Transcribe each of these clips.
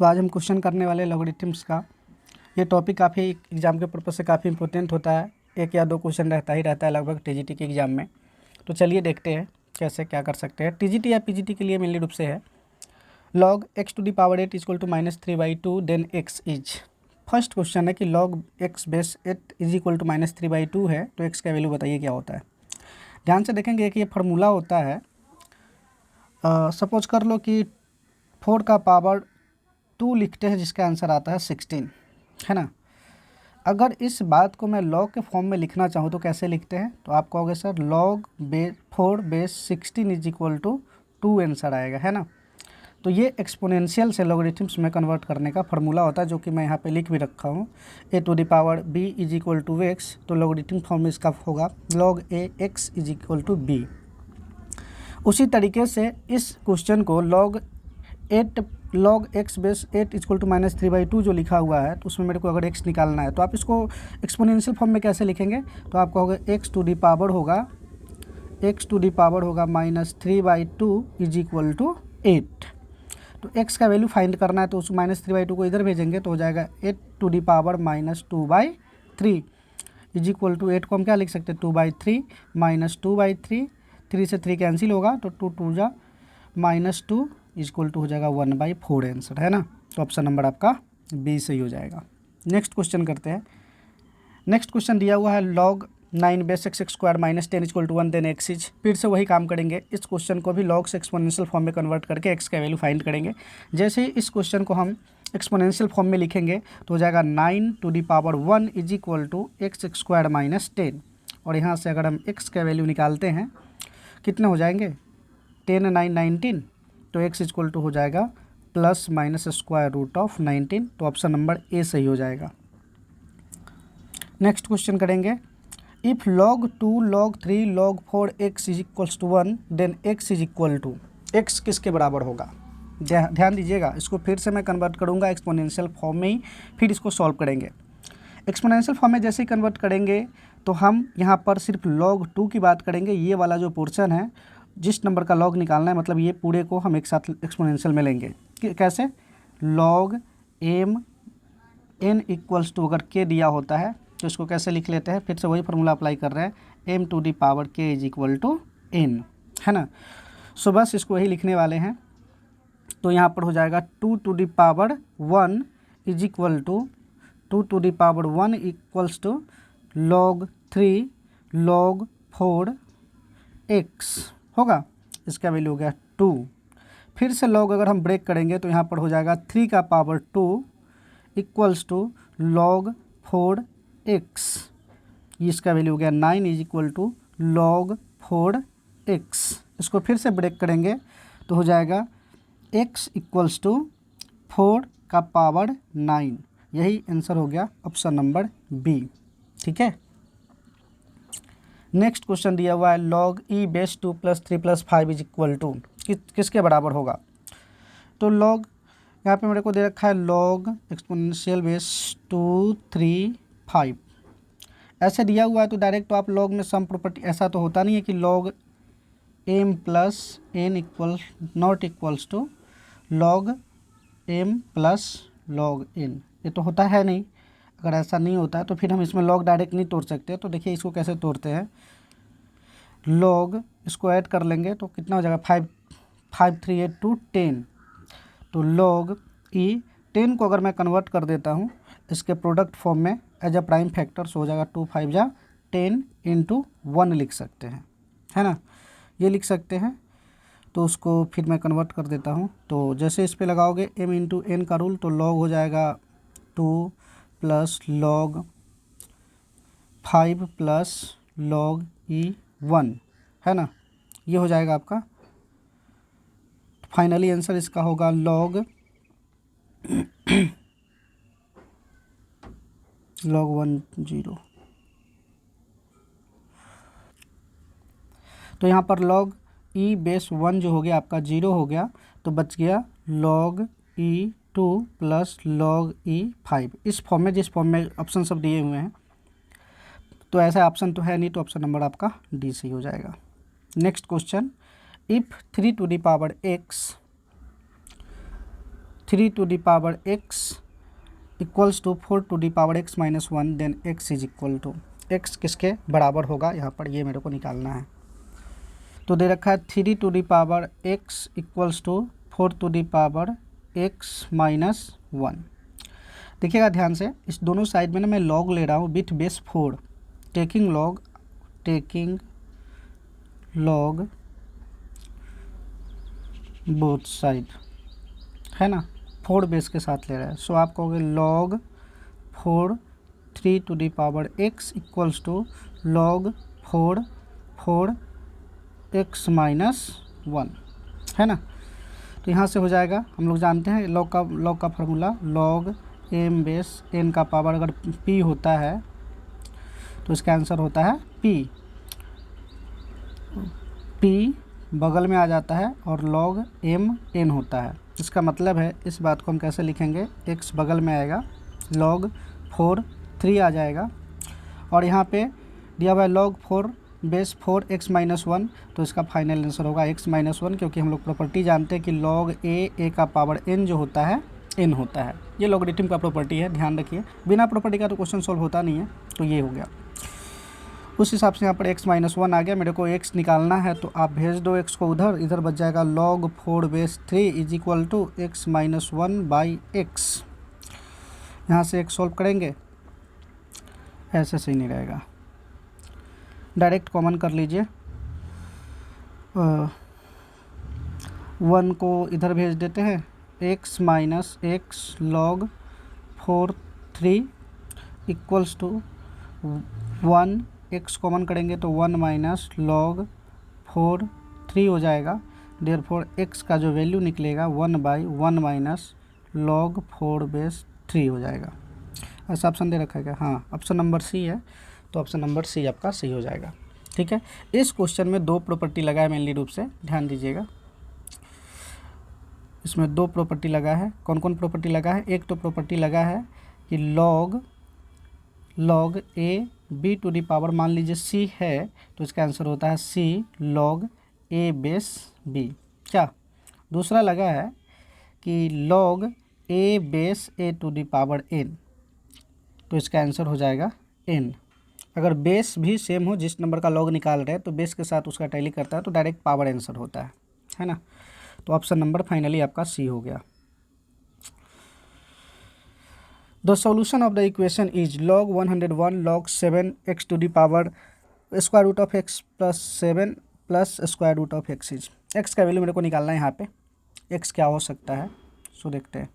तो आज हम क्वेश्चन करने वाले लॉगरिथम्स का। ये टॉपिक काफ़ी एग्जाम के पर्पज़ से काफ़ी इंपॉर्टेंट होता है। एक या दो क्वेश्चन रहता ही रहता है लगभग टीजीटी के एग्ज़ाम में। तो चलिए देखते हैं कैसे क्या कर सकते हैं। टीजीटी या पीजीटी के लिए मेनली रूप से है log x to the power 8 equal to -3/2 then x is. First question है कि log x base 8 is equal to -3/2 है, तो x का वैल्यू बताइए क्या होता है। ध्यान से देखेंगे कि ये फार्मूला होता है। सपोज कर लो कि 4 का पावर 2 लिखते हैं जिसका आंसर आता है 16, है ना। अगर इस बात को मैं लॉग के फॉर्म में लिखना चाहूँ तो कैसे लिखते हैं, तो आप कहोगे sir log 4 base 16 is equal to 2 answer आएगा, है ना। तो ये एक्सपोनेंशियल से लॉगरिथम्स में कन्वर्ट करने का फार्मूला होता है, जो कि मैं यहाँ पे लिख भी रखा हूँ। a to the power b is equal to x, तो लॉगरिथम फॉर्म में इसका होगा log a x is equal to b। उसी तरीके से इस क्वेश्चन को log x base 8 equal to -3/2 जो लिखा हुआ है, तो उसमें मेरे को अगर x निकालना है तो आप इसको एक्सपोनेंशियल फॉर्म में कैसे लिखेंगे, तो आप कहोगे x टू दी पावर होगा -3/2 इज इक्वल टू 8। तो x का वैल्यू फाइंड करना है, तो उस -3/2 को इधर भेजेंगे तो हो जाएगा 8 to the power -2/3 is equal to 8 को हम क्या लिख सकते हैं 2/3 -2/3, 3 से 3 कैंसिल होगा तो 2 2 जा -2 इक्वल टू हो जाएगा 1/4 आंसर, है ना। तो ऑप्शन नंबर आपका बी सही हो जाएगा। नेक्स्ट क्वेश्चन करते हैं। नेक्स्ट क्वेश्चन दिया हुआ है log 9 base x square -10 equal to 1 then x is. फिर से वही काम करेंगे, इस क्वेश्चन को भी log से एक्सपोनेंशियल फॉर्म में कन्वर्ट करके x का वैल्यू फाइंड करेंगे। जैसे ही इस क्वेश्चन को हम एक्सपोनेंशियल फॉर्म में लिखेंगे तो हो जाएगा 9 to the power 1 is equal to x square -10, और यहाँ से अगर हम x का वैल्यू निकालते हैं कितने हो जाएंगे 10 9 19, तो x इक्वल टू हो जाएगा plus minus square root of 19, तो ऑप्शन नंबर ए सही हो जाएगा। नेक्स्ट क्वेश्चन करेंगे, if log 2 log 3 log 4 x is equals to 1 then x is equal to x किसके बराबर होगा। ध्यान दीजिएगा, इसको फिर से मैं कन्वर्ट करूँगा एक्सपोनेंशियल फॉर्म में ही, फिर इसको सॉल्व करेंगे। एक्सपोनेंशियल फॉर्म में जैसे ही कन्वर्ट करेंगे तो हम यहाँ पर सिर्फ log 2 की बात करेंगे। ये वाला जो पोर्शन है, जिस नंबर का log निकालना है, मतलब ये पूरे को हम एक साथ एक्सपोनेंशियल में लेंगे। कैसे, log m n equals to अगर k दिया होता है तो इसको कैसे लिख लेते हैं, फिर से वही फार्मूला अप्लाई कर रहे हैं, m to the power k is equal to n, है ना। सो बस इसको वही लिखने वाले हैं। तो यहाँ पर हो जाएगा 2 to the power 1 is equal to 2 to the power 1 equals to log 3 log 4 x होगा, इसका वैल्यू हो गया 2। फिर से log अगर हम ब्रेक करेंगे तो यहाँ पर हो जाएगा 3 का power 2 equals to log 4 x, इसका वैल्यू हो गया 9 is equal to log 4 x। इसको फिर से ब्रेक करेंगे तो हो जाएगा x इक्वल्स टू 4 का पावर 9, यही आंसर हो गया ऑप्शन नंबर बी, ठीक है। नेक्स्ट क्वेश्चन दिया हुआ है log e base 2 + 3 + 5 is equal to किसके बराबर होगा। तो log यहाँ पे मेरे को दे रखा है log एक्सपोनेंशियल बेस 2 3 5 ऐसे दिया हुआ है, तो डायरेक्ट तो आप log में सम प्रॉपर्टी, ऐसा तो होता नहीं है कि log m + n not equals to log m + log n, ये तो होता है नहीं। अगर ऐसा नहीं होता है तो फिर हम इसमें log डायरेक्ट नहीं तोड़ सकते। तो देखिए इसको कैसे तोड़ते हैं, log इसको ऐड कर लेंगे तो कितना हो जाएगा 5 5 3 8 2 10, तो log e 10 को अगर मैं कन्वर्ट कर देता हूँ इसके प्रोडक्ट फॉर्म में एज अ प्राइम फैक्टर, सो हो जाएगा 2 5 जा 10 × 1 लिख सकते हैं, है ना, ये लिख सकते हैं। तो उसको फिर मैं कन्वर्ट कर देता हूँ। तो जैसे इस पे लगाओगे m × n का रूल, तो log हो जाएगा 2 + log 5 + log e 1, है ना, ये हो जाएगा आपका। फाइनली आंसर इसका होगा log 10। तो यहाँ पर log e बेस 1 जो हो गया आपका 0 हो गया, तो बच गया log e 2 + log e 5। इस फॉर्म में, जिस फॉर्म में ऑप्शन सब दिए हुए हैं, तो ऐसा ऑप्शन तो है नहीं, तो ऑप्शन नंबर आपका डी सही हो जाएगा। Next question, if 3 to the power x 3 to the power x equals to 4 to the power x minus 1 then x is equal to, x किसके बराबर होगा यहाँ पर, ये मेरे को निकालना है। तो दे रखा है 3 to the power x equals to 4 to the power x minus 1। देखिएगा ध्यान से, इस दोनों साइड में ना मैं लॉग ले रहा हूँ with base 4, taking log both side, है ना, 4 बेस के साथ ले रहा है। सो आप कहोगे log 4 3 to the power x equals to log 4 x minus 1, है ना। तो यहाँ से हो जाएगा, हम लोग जानते हैं log का formula log m base n का पावर अगर p होता है तो इसका आंसर होता है p बगल में आ जाता है और log m n होता है। इसका मतलब है इस बात को हम कैसे लिखेंगे, x बगल में आएगा, log 4 3 आ जाएगा और यहाँ पे दिया हुआ है log 4 बेस 4 x माइनस 1, तो इसका फाइनल आंसर होगा x माइनस 1, क्योंकि हम लोग प्रॉपर्टी जानते हैं कि log a का पावर n जो होता है n होता है। ये लॉगरिथम का प्रॉपर्टी है, ध्यान रखिए, बिना प्रॉपर्टी का तो क्वेश्चन सॉल्व होता नहीं है। तो ये हो गया, उस हिसाब से यहाँ पर x माइनस 1 आ गया। मेरे को x निकालना है तो आप भेज दो x को उधर, इधर बच जाएगा log 4 base 3 is equal to x minus 1 by x। यहाँ से x सॉल्व करेंगे, ऐसे सही नहीं रहेगा, डायरेक्ट कॉमन कर लीजिए, 1 को इधर भेज देते हैं, x minus x log 4 3 equals to 1, x common करेंगे तो 1 माइनस log 4 3 हो जाएगा। देयरफॉर x का जो वैल्यू निकलेगा 1/1 माइनस log 4 बेस 3 हो जाएगा। ऐसा ऑप्शन दे रखा है क्या? हाँ, ऑप्शन नंबर सी है, तो ऑप्शन नंबर सी आपका सही हो जाएगा। ठीक है, इस क्वेश्चन में 2 प्रॉपर्टी लगा है मेनली रूप से, ध्यान दीजिएगा, इसमें 2 प्रॉपर्टी लगा है। कौन कौन प्रॉपर्टी लगा है? एक तो प्रॉपर्टी लगा है कि log a b to the power, मान लीजिए c है तो इसका आंसर होता है c log a base b। क्या दूसरा लगा है कि log a base a to the power n, तो इसका आंसर हो जाएगा n। अगर बेस भी सेम हो, जिस नंबर का लॉग निकाल रहे हैं तो बेस के साथ उसका टैली करता है तो डायरेक्ट पावर आंसर होता है ना। तो ऑप्शन नंबर फाइनली आपका सी हो गया। The solution of the equation is log 101 log 7 x to the power square root of x plus 7 plus square root of x is, x का value मेरे को निकालना है यहाँ पे, x क्या हो सकता है, सो देखते हैं।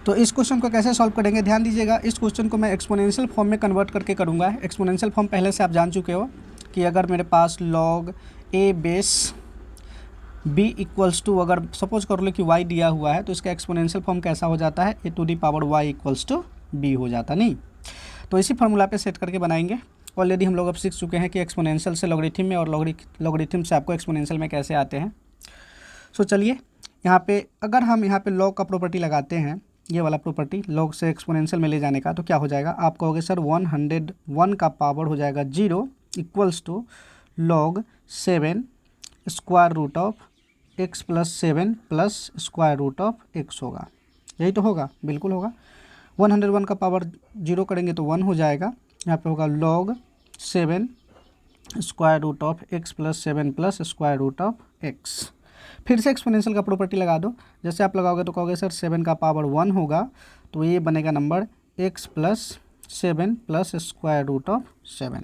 तो इस क्वेश्चन को कैसे सॉल्व करेंगे, ध्यान दीजिएगा, इस क्वेश्चन को मैं एक्सपोनेंशियल फॉर्म में कन्वर्ट करके करूँगा। एक्सपोनेंशियल फॉर्म पहले से आप जान चुके हो कि अगर मेरे पास log a base b equals to, अगर सपोज कर लो कि y दिया हुआ है तो इसका एक्सपोनेंशियल फॉर्म कैसा हो जाता है, a to the power y equals to b हो जाता नहीं। तो इसी फार्मूला पे सेट करके बनाएंगे। ऑलरेडी हम लोग अब सीख चुके हैं कि एक्सपोनेंशियल से लॉगरिथम में और लॉगरिथम से आपको एक्सपोनेंशियल में कैसे आते हैं। सो चलिए यहाँ पे अगर हम यहाँ पे log का प्रॉपर्टी लगाते हैं, ये वाला प्रॉपर्टी log से एक्सपोनेंशियल में ले जाने का, तो क्या हो जाएगा, आप कहोगे सर 101 का पावर हो जाएगा 0 equals to log 7 square root of x plus 7 plus square root of x होगा। यही तो होगा, बिल्कुल होगा। 101 का पावर 0 करेंगे तो 1 हो जाएगा, यहाँ पे होगा log 7 square root of x plus 7 plus square root of x। फिर से एक्सपोनेंशियल का प्रॉपर्टी लगा दो, जैसे आप लगाओगे तो कहोगे सर 7 का पावर 1 होगा तो ये बनेगा number x plus 7 plus square root of 7।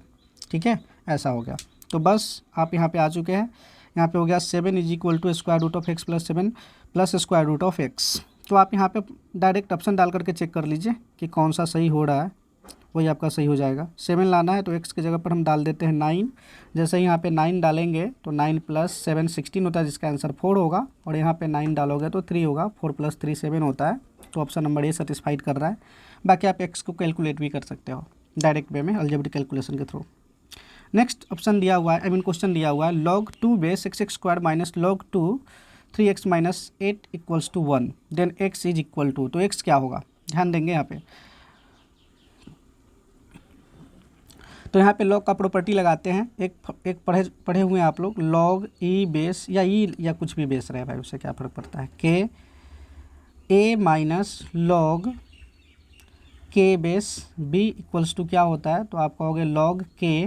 ठीक है, ऐसा हो गया। तो बस आप यहाँ पे आ चुके हैं, यहाँ पे हो गया 7 is equal to square root of x plus 7 plus square root of x। तो आप यहाँ पे डायरेक्ट ऑप्शन डाल करके चेक कर लीजिए कि कौन सा सही हो रहा है, वही आपका सही हो जाएगा। 7 लाना है तो x की जगह पर हम डाल देते हैं 9। जैसे ही यहाँ पे 9 डालेंगे तो 9 प्लस 7 16 होता है, जिसका आंसर 4 होगा, और यहाँ पे 9 डालोगे तो 3 होगा, 4 प्लस 3 7 होता है। तो ऑप्शन नंबर ए सेटिस्फाइड कर रहा है। बाकी आप x को कैलकुलेट भी कर सकते हो डायरेक्ट वे में, अलजेब्रिक कैलकुलेशन के थ्रू। नेक्स्ट ऑप्शन दिया हुआ है, क्वेश्चन दिया हुआ है log 2 base x square minus log 2 3x minus 8 equals to 1 then x is equal to, तो x क्या होगा, ध्यान देंगे यहाँ पे। तो यहाँ पे लॉग का प्रॉपर्टी लगाते हैं। एक पढ़े हुए हैं आप लोग, लॉग ई बेस या ई या कुछ भी बेस रहे भाई, उससे क्या फ़र्क पड़ता है, के ए माइनस लॉग के बेस बी इक्वल्स टू क्या होता है, तो आप कहोगे लॉग के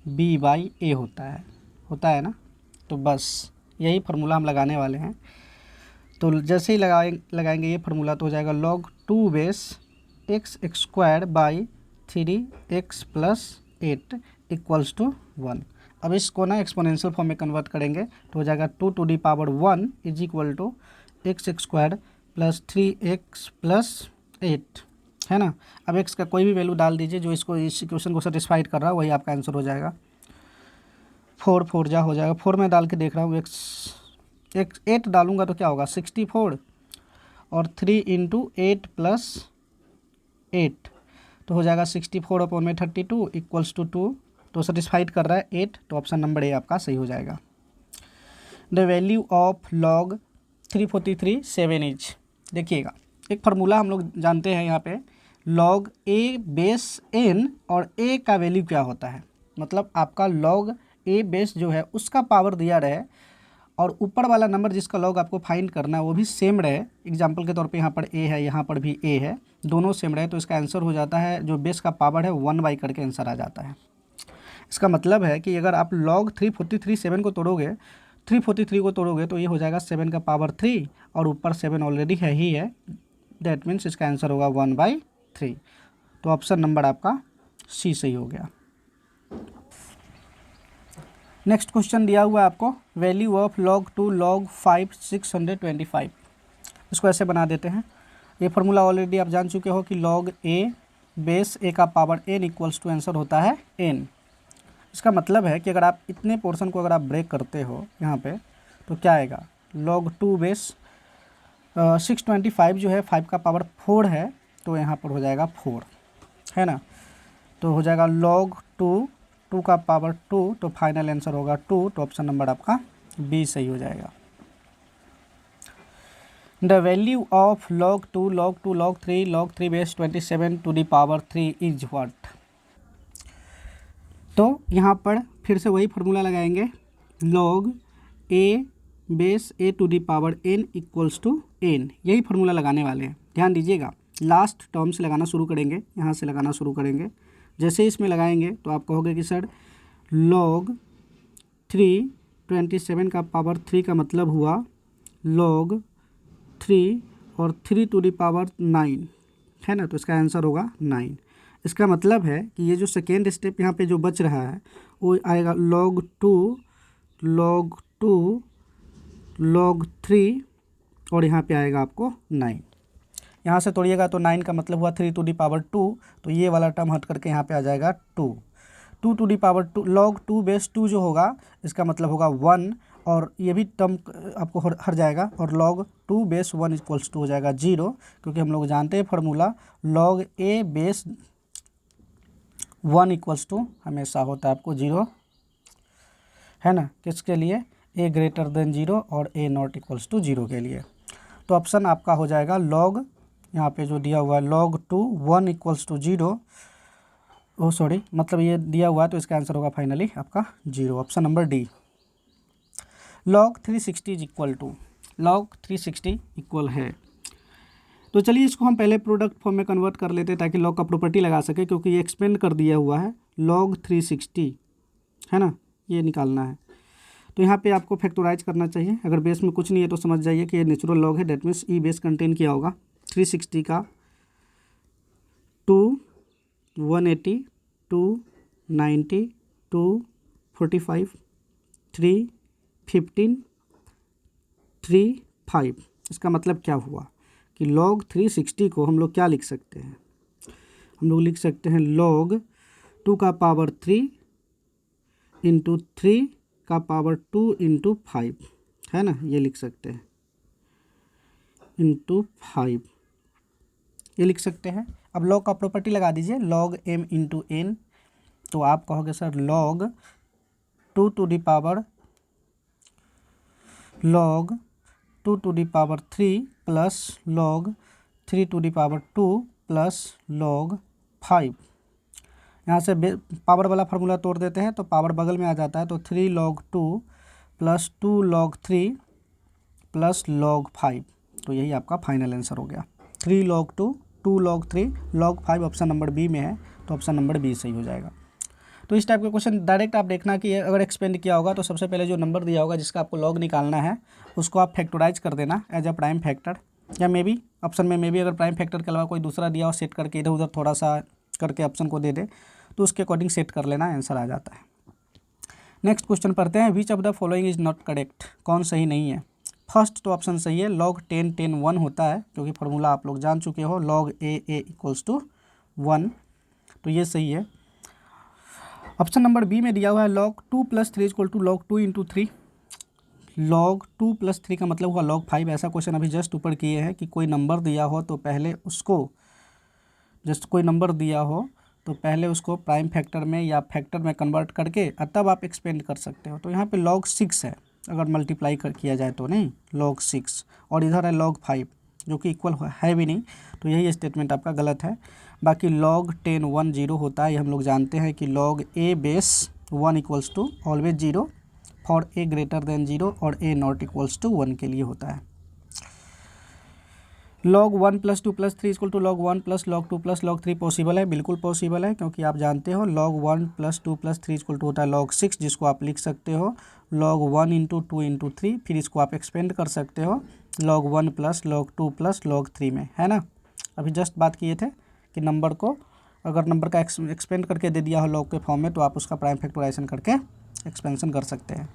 बी बाई ए होता है ना। तो बस यही फार्मूला हम लगाने वाले हैं। तो जैसे ही लगाएंगे ये फार्मूला तो हो जाएगा log 2 base x square by 3x plus 8 equals to 1। अब इसको ना एक्सपोनेंशियल फॉर्म में कन्वर्ट करेंगे तो हो जाएगा 2 to the power 1 is equal to x square plus 3x plus 8, है ना। अब x का कोई भी वैल्यू डाल दीजिए जो इसको इस इक्वेशन को सेटिस्फाइड कर रहा है, वही आपका आंसर हो जाएगा। 4 जा हो जाएगा, 4 में डाल के देख रहा हूँ, एक 8 डालूंगा तो क्या होगा 64 और 3 इंटू 8 प्लस 8 तो हो जाएगा 64 अपॉन में 32 इक्वल्स टू 2। तो सेटिस्फाइड कर रहा है 8, तो ऑप्शन नंबर ए आपका सही हो जाएगा। The value of log 343 7 is, देखिएगा एक फार्मूला हम लोग जानते हैं यहाँ पे, लॉग ए बेस एन और ए का वैल्यू क्या होता है, मतलब आपका लॉग ए बेस जो है उसका पावर दिया रहे और ऊपर वाला नंबर जिसका लॉग आपको फाइंड करना है वो भी सेम रहे। एग्जांपल के तौर पे यहाँ पर ए है, यहाँ पर भी ए है, दोनों सेम रहे, तो इसका आंसर हो जाता है जो बेस का पावर है 1 करके आंसर आ जाता है। इसका मतलब है कि अगर आप लॉग 343 7 को तोड़ोगे, 343 को तोड़ोगे तो ये हो जाएगा 7 का पावर 3 और ऊपर 7 ऑलरेडी है ही है, दैट मीन्स इसका आंसर होगा 1/3। तो ऑप्शन नंबर आपका सी सही हो गया। नेक्स्ट क्वेश्चन दिया हुआ है आपको, वैल्यू ऑफ log 2 log 5 625। इसको ऐसे बना देते हैं। ये फार्मूला ऑलरेडी आप जान चुके हो कि log a बेस a का power n equals to answer होता है n। इसका मतलब है कि अगर आप इतने पोर्शन को अगर आप ब्रेक करते हो यहाँ पे तो क्या आएगा, log 2 बेस 625 जो है 5 का पावर 4 है, तो यहाँ पर हो जाएगा 4, है ना। तो हो जाएगा log 2 का पावर 2, तो फाइनल आंसर होगा 2, तो ऑप्शन नंबर आपका बी सही हो जाएगा। The value of log 2 log 3 base 27 to the power 3 is what. तो यहाँ पर फिर से वही फार्मूला लगाएंगे, log a base a to the power n equals to n, यही फार्मूला लगाने वाले हैं। ध्यान दीजिएगा, लास्ट टर्म से लगाना शुरू करेंगे, यहाँ से लगाना शुरू करेंगे। जैसे इसमें लगाएंगे तो आप कहोगे कि सर log 3 27 का पावर 3 का मतलब हुआ log 3 और 3 टू द पावर 9, है ना, तो इसका आंसर होगा 9। इसका मतलब है कि ये जो सेकेंड स्टेप यहाँ पे जो बच रहा है वो आएगा log 2 log 3 और यहाँ पे आएगा आपको 9। यहाँ से तोड़िएगा तो 9 का मतलब हुआ 3 टू दी पावर 2, तो ये वाला टर्म हट करके यहाँ पे आ जाएगा 2 टू दी पावर 2। log 2 बेस 2 जो होगा इसका मतलब होगा 1, और ये भी टर्म आपको हट जाएगा, और log 2 बेस 1 इक्वल्स टू हो जाएगा 0, क्योंकि हम लोग जानते हैं formula log a base 1 equals to हमेशा होता है आपको 0, है ना, किसके लिए, a ग्रेटर देन 0 और a नॉट इक्वल्स टू 0 के लिए। तो ऑप्शन आपका हो जाएगा log, यहाँ पे जो दिया हुआ है log 2 1 इक्वल्स टू 0, मतलब ये दिया हुआ है तो इसका आंसर होगा फाइनली आपका 0, option number D. log 360 is equal to, log 360 equal है, तो चलिए इसको हम पहले प्रोडक्ट फॉर्म में कन्वर्ट कर लेते हैं ताकि log का प्रॉपर्टी लगा सके, क्योंकि ये एक्सपेंड कर दिया हुआ है log 360, है ना, ये निकालना है। तो यहाँ पे आपको फैक्टराइज करना चाहिए, अगर बेस में कुछ नहीं है तो समझ जाइए कि ये नेचुरल लॉग है, that means E base contain किया होगा 360 का 2 180 2 90 2 45 3 15 3 5। इसका मतलब क्या हुआ कि log 360 को हम लोग क्या लिख सकते हैं, हम लोग लिख सकते हैं log 2 का पावर 3 इंटू 3 का पावर 2 इंटू 5, है ना, ये लिख सकते हैं, इंटू 5 ये लिख सकते हैं। अब log का प्रॉपर्टी लगा दीजिए log m इंटू n, तो आप कहोगे sir log 2 to the power 3 plus log 3 to the power 2 plus log 5, यहाँ से पावर वाला फार्मूला तोड़ देते हैं तो पावर बगल में आ जाता है, तो 3 log 2 plus 2 log 3 plus log 5, तो यही आपका फाइनल आंसर हो गया। 3 log 2 2 log 3 log 5 option number B में है, तो ऑप्शन नंबर बी सही हो जाएगा। तो इस टाइप के क्वेश्चन डायरेक्ट आप देखना कि अगर एक्सपेंड किया होगा तो सबसे पहले जो नंबर दिया होगा जिसका आपको लॉग निकालना है उसको आप फैक्टराइज कर देना एज अ प्राइम फैक्टर, या मे बी ऑप्शन में अगर प्राइम फैक्टर के अलावा कोई दूसरा दिया हो सेट करके इधर उधर थोड़ा सा करके ऑप्शन को दे दे तो उसके अकॉर्डिंग सेट कर लेना, आंसर आ जाता है। नेक्स्ट क्वेश्चन पढ़ते हैं। Which of the following is not correct, कौन सही नहीं है। फर्स्ट तो ऑप्शन सही है, log 10 10 1 होता है क्योंकि फार्मूला आप लोग जान चुके हो, log a इक्वल्स टू 1, तो ये सही है। ऑप्शन नंबर बी में दिया हुआ है log 2 plus 3 equal to log 2 into 3, log 2 plus 3 का मतलब हुआ log 5। ऐसा क्वेश्चन अभी जस्ट ऊपर किए हैं कि कोई नंबर दिया हो तो पहले उसको पहले उसको प्राइम फैक्टर में या फैक्टर में कन्वर्ट करके तब आप एक्सपेंड कर सकते हो। तो यहाँ पे log 6 है अगर मल्टीप्लाई किया जाए तो, नहीं log 6, और इधर है log 5 जो कि इक्वल है भी नहीं, तो यही स्टेटमेंट आपका गलत है। बाकी log 10 1 0 होता है, ये हम लोग जानते हैं कि log a base 1 equals to always 0 for a greater than 0 और a नॉट इक्वल्स टू 1 के लिए होता है। log 1 plus 2 plus 3 equal to log 1 plus log 2 plus log 3 possible है, बिल्कुल पॉसिबल है, क्योंकि आप जानते हो log 1 plus 2 plus 3 equal to होता है log 6, जिसको आप लिख सकते हो log 1 इंटू 2 इंटू 3, फिर इसको आप एक्सपेंड कर सकते हो log 1 plus log 2 plus log 3 में, है ना। अभी जस्ट बात किए थे कि नंबर को अगर नंबर का एक्सपेंड करके दे दिया हो log के फॉर्म में तो आप उसका प्राइम फैक्टराइजेशन करके एक्सपेंशन कर सकते हैं।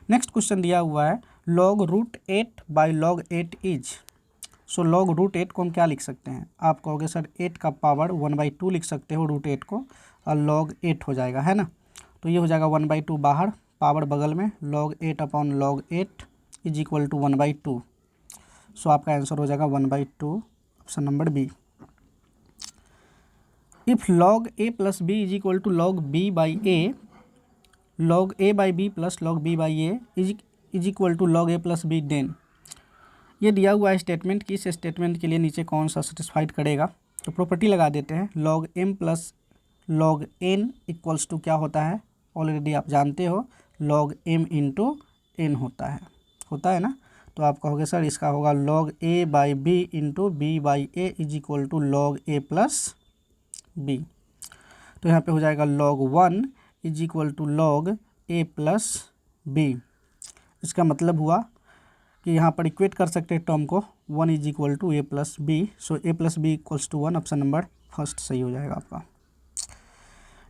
नेक्स्ट क्वेश्चन दिया हुआ है log root 8 by log 8 is, so log root 8 को हम क्या लिख सकते हैं। आप कहोगे सर 8 का पावर 1/2 लिख सकते हो रूट 8 को, और log 8 हो जाएगा, है ना। तो ये हो जाएगा 1/2 बाहर, पावर बगल में, log 8 upon log 8 is equal to 1/2, so आपका आंसर हो जाएगा 1/2, option number B. If log a plus B is equal to log b by A, log a by B plus log b by A is equal to log a plus B, then ये दिया हुआ है statement कि इस statement के लिए नीचे कौन सा सेटिस्फाइड करेगा। तो प्रॉपर्टी लगा देते हैं, log m plus log n equals to क्या होता है, ऑलरेडी आप जानते हो log m इंटू n होता है ना। तो आप कहोगे सर इसका होगा log a by B into B by A is equal to log a plus B, तो यहाँ पे हो जाएगा log 1 is equal to log a plus B. इसका मतलब हुआ कि यहाँ पर इक्वेट कर सकते हैं टर्म को, 1 is equal to A plus B, so A plus B equals to 1, option number first सही हो जाएगा आपका।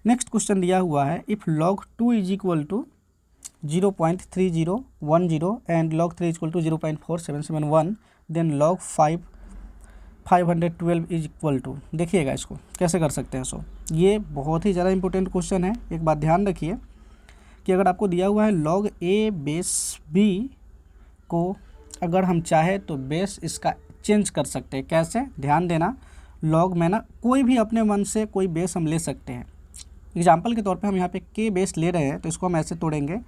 नेक्स्ट क्वेश्चन दिया हुआ है if log 2 is equal to 0.3010 and log 3 is equal to 0.4771 then log 512 is equal to, देखिएगा इसको कैसे कर सकते हैं। सो ये बहुत ही ज़्यादा इंपॉर्टेंट क्वेश्चन है, एक बात ध्यान रखिए कि अगर आपको दिया हुआ है log a बेस b को अगर हम चाहे तो बेस इसका चेंज कर सकते हैं। कैसे, ध्यान देना, लॉग में ना कोई भी अपने मन से कोई बेस हम ले सकते हैं। एग्जाम्पल के तौर पे हम यहाँ पे के बेस ले रहे हैं तो इसको हम ऐसे तोड़ेंगे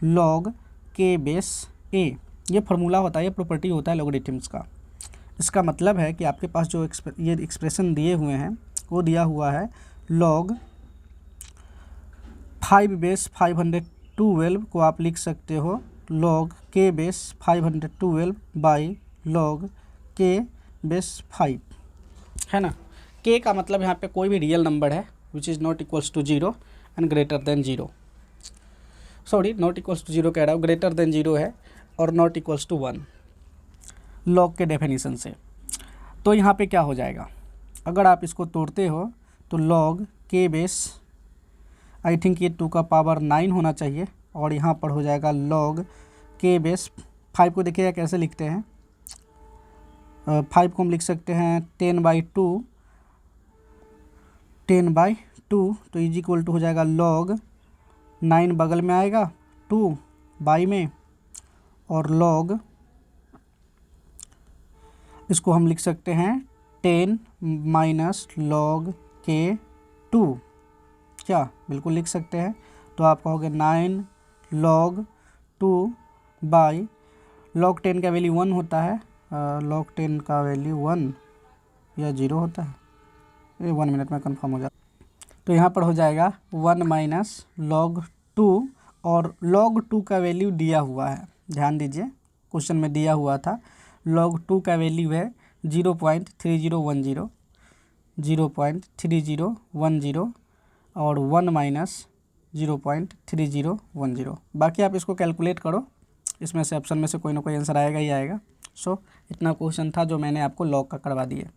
log के बेस a, ये फार्मूला होता है, ये प्रॉपर्टी होता है लॉगरिथम्स का। इसका मतलब है कि आपके पास जो ये एक्सप्रेशन दिए हुए हैं वो दिया हुआ है log 5 बेस 512 को आप लिख सकते हो log के बेस 512 बाई log के बेस 5, है ना। k का मतलब यहाँ पे कोई भी रियल नंबर है which is not equals to 0 and greater than 0, sorry not equals to 0 कह रहा हूँ, ग्रेटर देन 0 है और नॉट इक्वल्स टू 1 log के डेफिनेशन से। तो यहाँ पे क्या हो जाएगा, अगर आप इसको तोड़ते हो तो log के बेस, आई थिंक ये 2 का पावर 9 होना चाहिए, और यहाँ पर हो जाएगा log के बेस 5 को देखिएगा कैसे लिखते हैं, 5 को हम लिख सकते हैं 10/2, तो इज इक्वल टू हो जाएगा log 9 बगल में आएगा 2 बाई में, और log इसको हम लिख सकते हैं 10 माइनस log के 2, क्या बिल्कुल लिख सकते हैं। तो आप कहोगे 9 log 2 बाई log 10 का वैल्यू 1 होता है, log 10 का वैल्यू 1 या 0 होता है, ये 1 मिनट में कंफर्म हो जाता है। तो यहाँ पर हो जाएगा 1 माइनस log 2 और log 2 का वैल्यू दिया हुआ है, ध्यान दीजिए क्वेश्चन में दिया हुआ था log 2 का वैल्यू है 0.3010 0.3010 और 1 माइनस 0.3010। बाकी आप इसको कैलकुलेट करो, इसमें से ऑप्शन में से कोई ना कोई आंसर आएगा ही आएगा। सो इतना क्वेश्चन था जो मैंने आपको लॉग का करवा दिया।